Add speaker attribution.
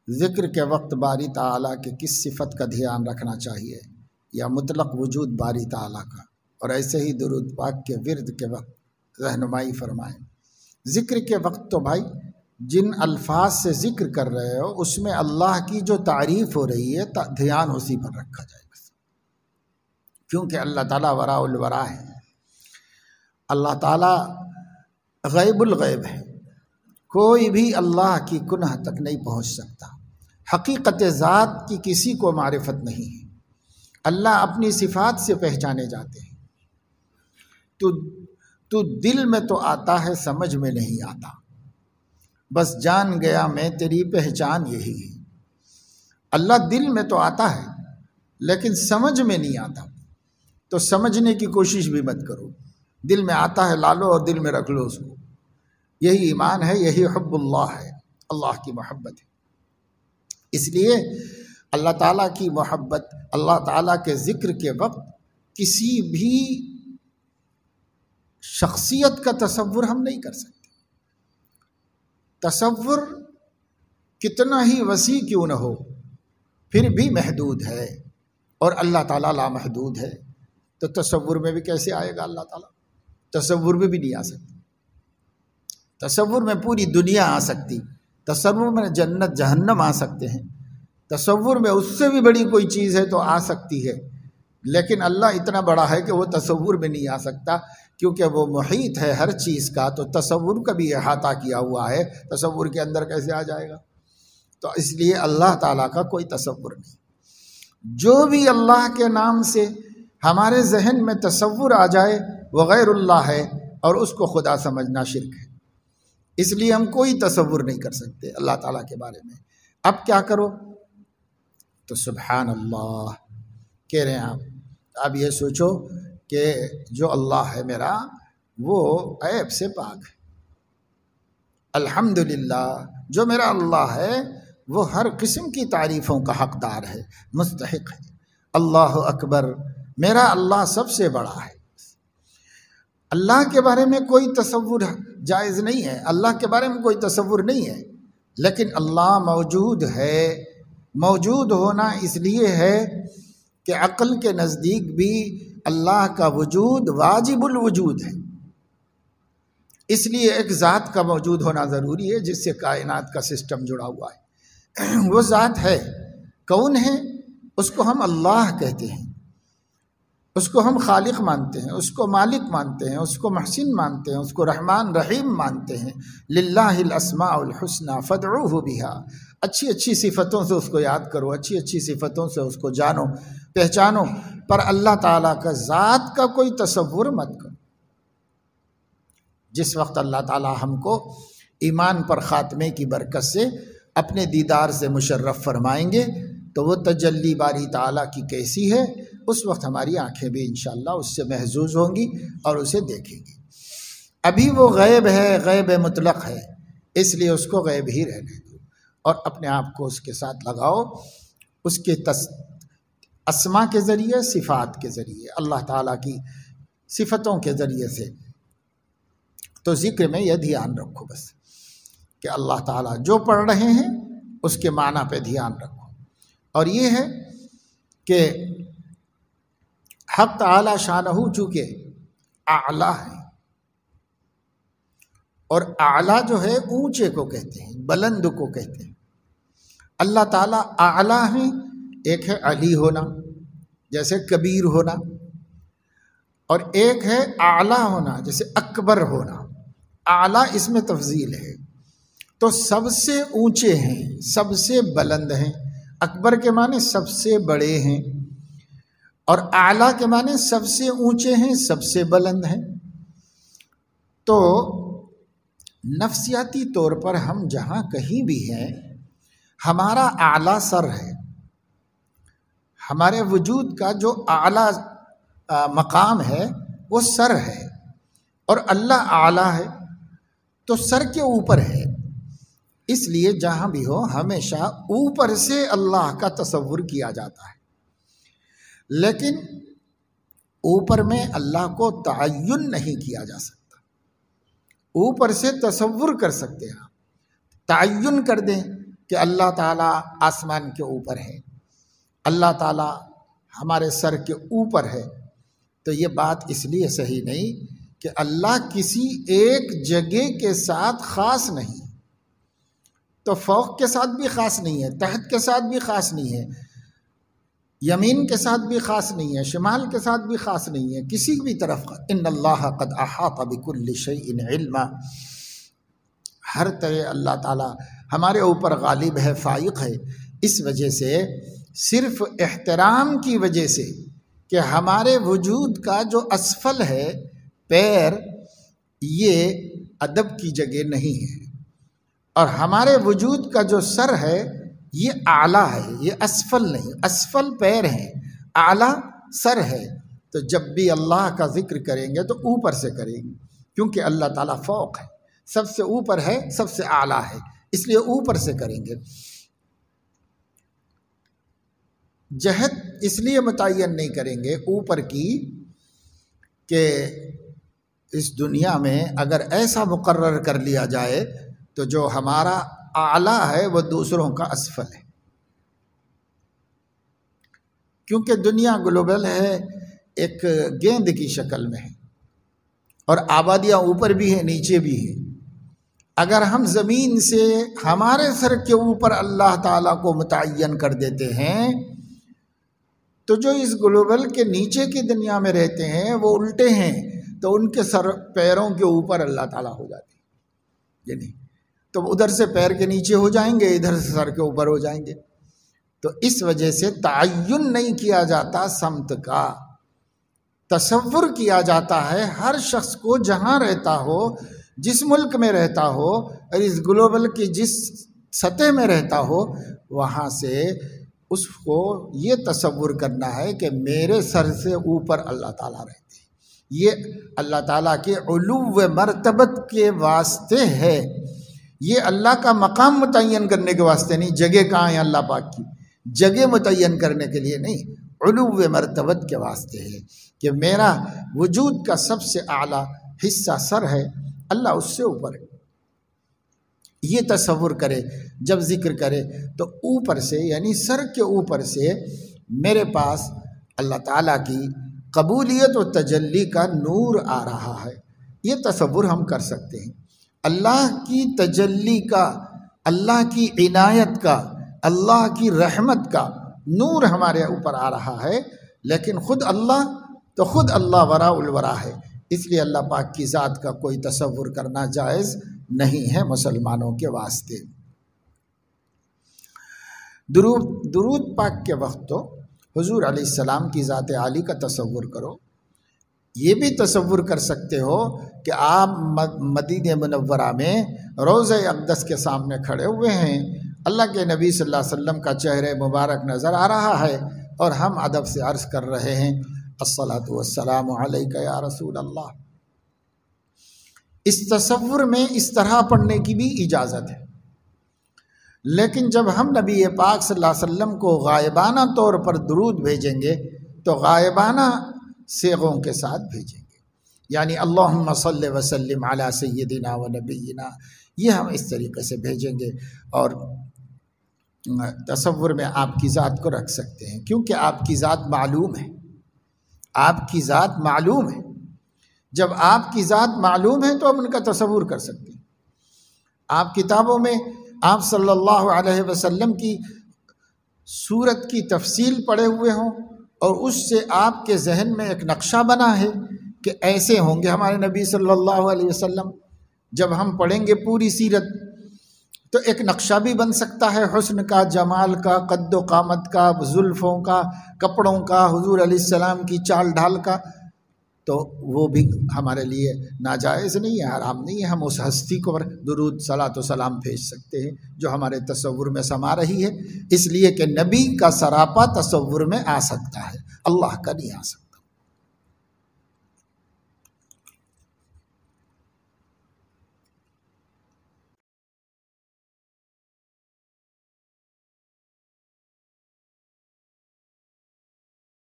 Speaker 1: ذکر کے وقت باری تعالیٰ کے کس صفت کا دھیان رکھنا چاہیے یا مطلق وجود باری تعالیٰ کا، اور ایسے ہی درود پاک کے ورد کے وقت رہنمائی فرمائیں۔ ذکر کے وقت تو بھائی جن الفاظ سے ذکر کر رہے ہو اس میں اللہ کی جو تعریف ہو رہی ہے دھیان اسی پر رکھا جائے بس، کیونکہ اللہ تعالیٰ وراء الورا ہے، اللہ تعالیٰ غیب الغیب ہے، کوئی بھی اللہ کی کنہ تک نہیں پہنچ سکتا، حقیقت ذات کی کسی کو معرفت نہیں ہے، اللہ اپنی صفات سے پہچانے جاتے ہیں۔ تو دل میں تو آتا ہے سمجھ میں نہیں آتا، بس جان گیا میں تیری پہچان یہی ہے۔ اللہ دل میں تو آتا ہے لیکن سمجھ میں نہیں آتا، تو سمجھنے کی کوشش بھی مت کرو، دل میں آتا ہے لا لو اور دل میں رکھ لو اس کو، یہی ایمان ہے، یہی حب اللہ ہے، اللہ کی محبت ہے۔ اس لیے اللہ تعالیٰ کی محبت، اللہ تعالیٰ کے ذکر کے وقت کسی بھی شخصیت کا تصور ہم نہیں کر سکتے، تصور کتنا ہی وسیع کیوں نہ ہو پھر بھی محدود ہے، اور اللہ تعالیٰ لامحدود ہے، تو تصور میں بھی کیسے آئے گا اللہ تعالیٰ؟ تصور میں بھی نہیں آ سکتا، تصور میں پوری دنیا آ سکتی، تصور میں جنت جہنم آ سکتے ہیں، تصور میں اس سے بھی بڑی کوئی چیز ہے تو آ سکتی ہے، لیکن اللہ اتنا بڑا ہے کہ وہ تصور میں نہیں آ سکتا، کیونکہ وہ محیط ہے ہر چیز کا، تو تصور کا بھی احاطہ کیا ہوا ہے، تصور کے اندر کیسے آ جائے گا؟ تو اس لیے اللہ تعالیٰ کا کوئی تصور نہیں۔ جو بھی اللہ کے نام سے ہمارے ذہن میں تصور آ جائے وہ غیر اللہ ہے، اور اس کو خدا سمجھنا شرک ہے، اس لیے ہم کوئی تصور نہیں کر سکتے اللہ تعالیٰ کے بارے میں۔ اب کیا کرو؟ تو سبحان اللہ کہہ رہے ہیں آپ، اب یہ سوچو کہ جو اللہ ہے میرا وہ عیب سے پاک ہے، الحمدللہ جو میرا اللہ ہے وہ ہر قسم کی تعریفوں کا حقدار ہے، مستحق ہے، اللہ اکبر، میرا اللہ سب سے بڑا ہے۔ اللہ کے بارے میں کوئی تصور جائز نہیں ہے، اللہ کے بارے میں کوئی تصور نہیں ہے، لیکن اللہ موجود ہے، موجود ہونا اس لیے ہے کہ عقل کے نزدیک بھی اللہ کا وجود واجب الوجود ہے، اس لیے ایک ذات کا موجود ہونا ضروری ہے جس سے کائنات کا سسٹم جڑا ہوا ہے، وہ ذات ہے، کون ہے؟ اس کو ہم اللہ کہتے ہیں، اس کو ہم خالق مانتے ہیں، اس کو مالک مانتے ہیں، اس کو محسن مانتے ہیں، اس کو رحمان رحیم مانتے ہیں۔ للہ الاسماء الحسنی فادعوہ بہا، اچھی اچھی صفتوں سے اس کو یاد کرو، اچھی اچھی صفتوں سے اس کو جانو پہچانو، پر اللہ تعالیٰ کا ذات کا کوئی تصور مت کرو۔ جس وقت اللہ تعالیٰ ہم کو ایمان پر خاتمے کی برکت سے اپنے دیدار سے مشرف فرمائیں گے تو وہ تجلی باری تعالیٰ کی کیسی ہے، اس وقت ہماری آنکھیں بھی انشاءاللہ اس سے محظوظ ہوں گی اور اسے دیکھیں گی۔ ابھی وہ غیب ہے، غیب مطلق ہے، اس لیے اس کو غیب ہی رہنے دو، اور اپنے آپ کو اس کے ساتھ لگاؤ، اس کے اسما کے ذریعے، صفات کے ذریعے، اللہ تعالیٰ کی صفتوں کے ذریعے سے۔ تو ذکر میں یہ دھیان رکھو بس کہ اللہ تعالیٰ جو پڑھ رہے ہیں اس کے معنی پہ دھیان رکھو، اور یہ ہے کہ حق تعالی شانہ چونکہ اعلیٰ ہے، اور اعلیٰ جو ہے اونچے کو کہتے ہیں، بلند کو کہتے ہیں، اللہ تعالیٰ اعلیٰ ہیں، ایک ہے علی ہونا جیسے کبیر ہونا، اور ایک ہے اعلیٰ ہونا جیسے اکبر ہونا، اعلیٰ اس میں تفضیل ہے، تو سب سے اونچے ہیں، سب سے بلند ہیں، اکبر کے معنی سب سے بڑے ہیں، اور اعلیٰ کے معنی سب سے اونچے ہیں، سب سے بلند ہیں۔ تو نفسیاتی طور پر ہم جہاں کہیں بھی ہیں، ہمارا اعلیٰ سر ہے، ہمارے وجود کا جو اعلیٰ مقام ہے وہ سر ہے، اور اللہ اعلیٰ ہے تو سر کے اوپر ہے، اس لیے جہاں بھی ہو ہمیشہ اوپر سے اللہ کا تصور کیا جاتا ہے، لیکن اوپر میں اللہ کو تعین نہیں کیا جا سکتا۔ اوپر سے تصور کر سکتے ہیں، تعین کر دیں کہ اللہ تعالیٰ آسمان کے اوپر ہے، اللہ تعالیٰ ہمارے سر کے اوپر ہے، تو یہ بات اس لیے صحیح نہیں کہ اللہ کسی ایک جگہ کے ساتھ خاص نہیں، تو فوق کے ساتھ بھی خاص نہیں ہے، تحت کے ساتھ بھی خاص نہیں ہے، یمین کے ساتھ بھی خاص نہیں ہے، شمال کے ساتھ بھی خاص نہیں ہے، کسی بھی طرف۔ ان اللہ قد احاط بكل شیء علما، ہر طرح اللہ تعالیٰ ہمارے اوپر غالب ہے، فائق ہے۔ اس وجہ سے صرف احترام کی وجہ سے کہ ہمارے وجود کا جو اسفل ہے پیر، یہ ادب کی جگہ نہیں ہے، اور ہمارے وجود کا جو سر ہے یہ اعلیٰ ہے، یہ اسفل نہیں، اسفل پیر ہیں، اعلیٰ سر ہے۔ تو جب بھی اللہ کا ذکر کریں گے تو اوپر سے کریں گے، کیونکہ اللہ تعالیٰ فوق ہے، سب سے اوپر ہے، سب سے اعلیٰ ہے، اس لیے اوپر سے کریں گے۔ جہت اس لیے متعین نہیں کریں گے اوپر کی کہ اس دنیا میں اگر ایسا مقرر کر لیا جائے تو جو ہمارا اعلیٰ ہے وہ دوسروں کا اسفل ہے، کیونکہ دنیا گلوبل ہے، ایک گیند کی شکل میں ہے، اور آبادیاں اوپر بھی ہیں نیچے بھی ہیں۔ اگر ہم زمین سے ہمارے سر کے اوپر اللہ تعالیٰ کو متعین کر دیتے ہیں تو جو اس گلوبل کے نیچے کی دنیا میں رہتے ہیں وہ الٹے ہیں، تو ان کے سر پیروں کے اوپر اللہ تعالیٰ ہو جاتے ہیں، یعنی تو ادھر سے پیر کے نیچے ہو جائیں گے، ادھر سے سر کے اوپر ہو جائیں گے۔ تو اس وجہ سے تعین نہیں کیا جاتا سمت کا، تصور کیا جاتا ہے ہر شخص کو جہاں رہتا ہو، جس ملک میں رہتا ہو، اور اس گلوبل کی جس سطح میں رہتا ہو، وہاں سے اس کو یہ تصور کرنا ہے کہ میرے سر سے اوپر اللہ تعالیٰ رہتے ہیں۔ یہ اللہ تعالیٰ کے علو مرتبت کے واسطے ہے، یہ اللہ کا مقام متعین کرنے کے واسطے نہیں۔ جگہ کہاں ہے اللہ پاک کی؟ جگہ متعین کرنے کے لیے نہیں، علو مرتبت کے واسطے ہے کہ میرا وجود کا سب سے اعلیٰ حصہ سر ہے، اللہ اس سے اوپر ہے۔ یہ تصور کرے جب ذکر کرے تو اوپر سے، یعنی سر کے اوپر سے میرے پاس اللہ تعالیٰ کی قبولیت و تجلی کا نور آ رہا ہے، یہ تصور ہم کر سکتے ہیں۔ اللہ کی تجلی کا، اللہ کی عنایت کا، اللہ کی رحمت کا نور ہمارے اوپر آ رہا ہے، لیکن خود اللہ وراء الورا ہے، اس لیے اللہ پاک کی ذات کا کوئی تصور کرنا جائز نہیں ہے مسلمانوں کے واسطے۔ درود پاک کے وقت تو حضور علیہ السلام کی ذات عالی کا تصور کرو۔ یہ بھی تصور کر سکتے ہو کہ آپ مدینہ منورہ میں روضہ اقدس کے سامنے کھڑے ہوئے ہیں، اللہ کے نبی صلی اللہ علیہ وسلم کا چہرہ مبارک نظر آ رہا ہے، اور ہم ادب سے عرض کر رہے ہیں الصلاۃ والسلام علیک یا رسول اللہ۔ اس تصور میں اس طرح پڑھنے کی بھی اجازت ہے، لیکن جب ہم نبی پاک صلی اللہ علیہ وسلم کو غائبانہ طور پر درود بھیجیں گے تو غائبانہ صیغوں کے ساتھ بھیجیں گے، یعنی اللہم صلی وسلم علی سیدنا و نبینا، یہ ہم اس طریقے سے بھیجیں گے، اور تصور میں آپ کی ذات کو رکھ سکتے ہیں، کیونکہ آپ کی ذات معلوم ہے، آپ کی ذات معلوم ہے۔ جب آپ کی ذات معلوم ہے تو ہم ان کا تصور کر سکتے ہیں۔ آپ کتابوں میں آپ صلی اللہ علیہ وسلم کی صورت کی تفصیل پڑھے ہوئے ہوں، اور اس سے آپ کے ذہن میں ایک نقشہ بنا ہے کہ ایسے ہوں گے ہمارے نبی صلی اللہ علیہ وسلم۔ جب ہم پڑھیں گے پوری سیرت تو ایک نقشہ بھی بن سکتا ہے حسن کا، جمال کا، قد و قامت کا، زلفوں کا، کپڑوں کا، حضور علیہ السلام کی چال ڈھال کا، تو وہ بھی ہمارے لیے ناجائز نہیں ہے، حرام نہیں ہے۔ ہم اس ہستی کو درود صلاۃ و سلام بھیج سکتے ہیں جو ہمارے تصور میں سما رہی ہے، اس لیے کہ نبی کا سراپا تصور میں آ سکتا ہے، اللہ کا نہیں آ سکتا۔